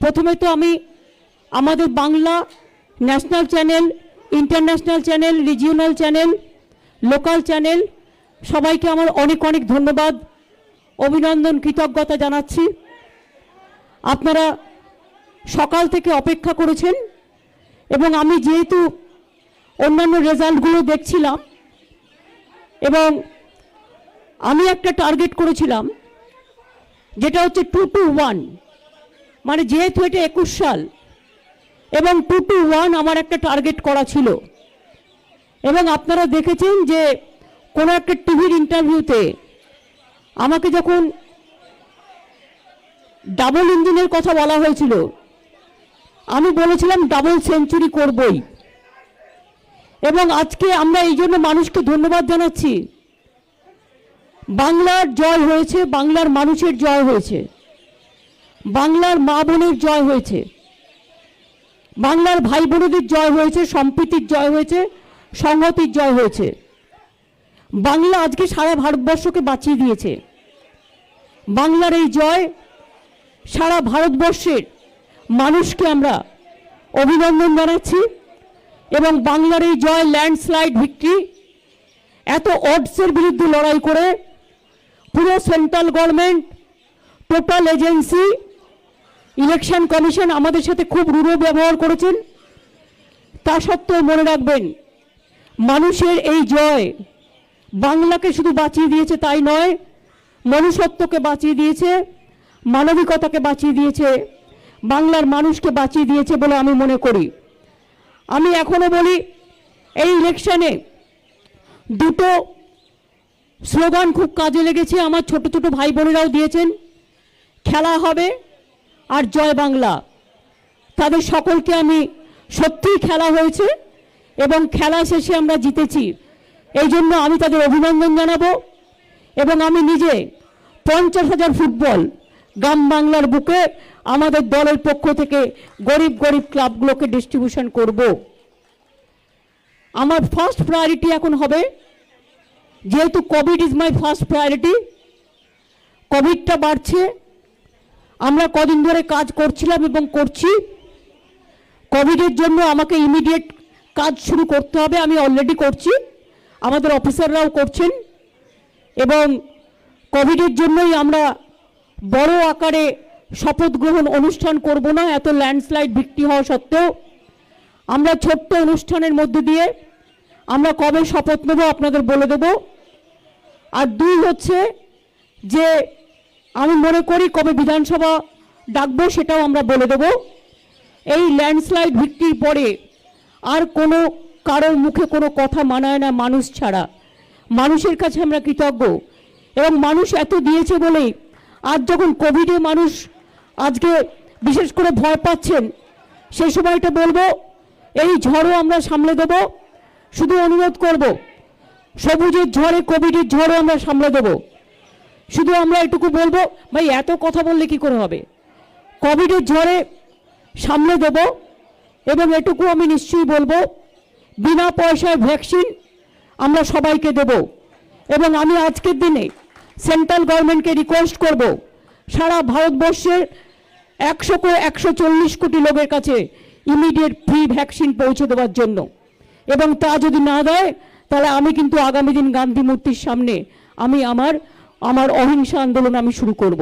প্রথমে তো আমি আমাদের Bangla national channel, international channel, regional channel, local channel সবাইকে আমার অনেক অনেক ধন্যবাদ, অভিনন্দন, কৃতজ্ঞতা জানাচ্ছি। আপনারা সকাল থেকে অপেক্ষা করেছেন এবং আমি যেহেতু অন্যান্য রেজাল্টগুলো দেখছিলাম এবং আমি একটা টার্গেট করেছিলাম যেটা হচ্ছে 2-1, মানে যেহেতু এটা 21 সাল এবং 2-1 আমার একটা টার্গেট করা ছিল। এবং আপনারা দেখেছেন যে কোনো একটা টিভির ইন্টারভিউতে আমাকে যখন ডাবল ইঞ্জিনের কথা বলা হয়েছিল আমি বলেছিলাম ডাবল সেঞ্চুরি করবই। এবং আজকে আমরা এই জন্য মানুষকে ধন্যবাদ জানাচ্ছি, বাংলার জয় হয়েছে, বাংলার মানুষের জয় হয়েছে, বাংলার মা বোনের জয় হয়েছে, বাংলার ভাই বোনদের জয় হয়েছে, সম্প্রীতির জয় হয়েছে, সংহতির জয় হয়েছে। বাংলা আজকে সারা ভারতবর্ষকে বাঁচিয়ে দিয়েছে। বাংলার এই জয় সারা ভারতবর্ষের মানুষকে আমরা অভিনন্দন জানাচ্ছি এবং বাংলার এই জয় ল্যান্ডস্লাইড ভিক্টরি। এত অডসের বিরুদ্ধে লড়াই করে পুরো central government, total agency, election commission আমাদের সাথে খুব রূঢ় ব্যবহার করেছেন। তা সত্ত্বেও মনে রাখবেন, মানুষের এই জয় বাংলাকে শুধু বাঁচিয়ে দিয়েছে তাই নয়, মনুষ্যত্বকে বাঁচিয়ে দিয়েছে, মানবিকতাকে বাঁচিয়ে দিয়েছে, বাংলার মানুষকে বাঁচিয়ে দিয়েছে বলে আমি মনে করি। আমি এখনো বলি, এই ইলেকশনে দুটো স্লোগান খুব কাজে লেগেছে, আমার ছোট ছোট ভাই বোনেরাও দিয়েছেন, খেলা হবে আর জয় বাংলা। তাদের সকলকে আমি সত্যিই খেলা হয়েছে এবং খেলা শেষে আমরা জিতেছি, এই জন্য আমি তাদের অভিনন্দন জানাবো। এবং আমি নিজে 50,000 ফুটবল গ্রাম বাংলার বুকে আমাদের দলের পক্ষ থেকে গরিব গরিব ক্লাবগুলোকে ডিস্ট্রিবিউশন করব। আমার ফার্স্ট প্রায়োরিটি এখন হবে, যেহেতু covid is my first priority, কোভিডটা বাড়ছে, আমরা কদিন ধরে কাজ করছিলাম এবং করছি। কোভিডের জন্য আমাকে ইমিডিয়েট কাজ শুরু করতে হবে, আমি অলরেডি করছি, আমাদের অফিসাররাও করছেন। এবং কোভিডের জন্যই আমরা বড় আকারে শপথ গ্রহণ অনুষ্ঠান করব না, এত ল্যান্ডস্লাইড ভিক্টরি হওয়া সত্ত্বেও আমরা ছোট্ট অনুষ্ঠানের মধ্য দিয়ে আমরা কবে শপথ নেব আপনাদের বলে দেব। আর 2 হচ্ছে যে আমি মনে করি কবে বিধানসভা ডাকবো সেটাও আমরা বলে দেব। এই ল্যান্ডস্লাইড ভিক্টরির পরে আর কোনো কারোর মুখে কোনো কথা মানায় না মানুষ ছাড়া। মানুষের কাছে আমরা কৃতজ্ঞ এবং মানুষ এত দিয়েছে বলেই আজ যখন কোভিডে মানুষ আজকে বিশেষ করে ভয় পাচ্ছেন, সেই সময়টা বলবো এই ঝড়ও আমরা সামলে দেব। শুধু অনুরোধ করব, সবুজের ঝড়ে কোভিডের ঝড়ও আমরা সামলে দেব। শুধু আমরা এটুকু বলবো, ভাই এত কথা বললে কি করে হবে, কোভিডের ঝড়ে সামলে দেব। এবং এটুকু আমি নিশ্চয়ই বলবো, বিনা পয়সায় ভ্যাকসিন আমরা সবাইকে দেব। এবং আমি আজকের দিনে সেন্ট্রাল গভর্নমেন্টকে রিকোয়েস্ট করব, সারা ভারতবর্ষের 140 কোটি লোকের কাছে ইমিডিয়েট ফ্রি ভ্যাকসিন পৌঁছে দেওয়ার জন্য। এবং তা যদি না দেয় তাহলে আমি কিন্তু আগামী দিন গান্ধী মূর্তির সামনে আমি আমার অহিংসা আন্দোলন আমি শুরু করব।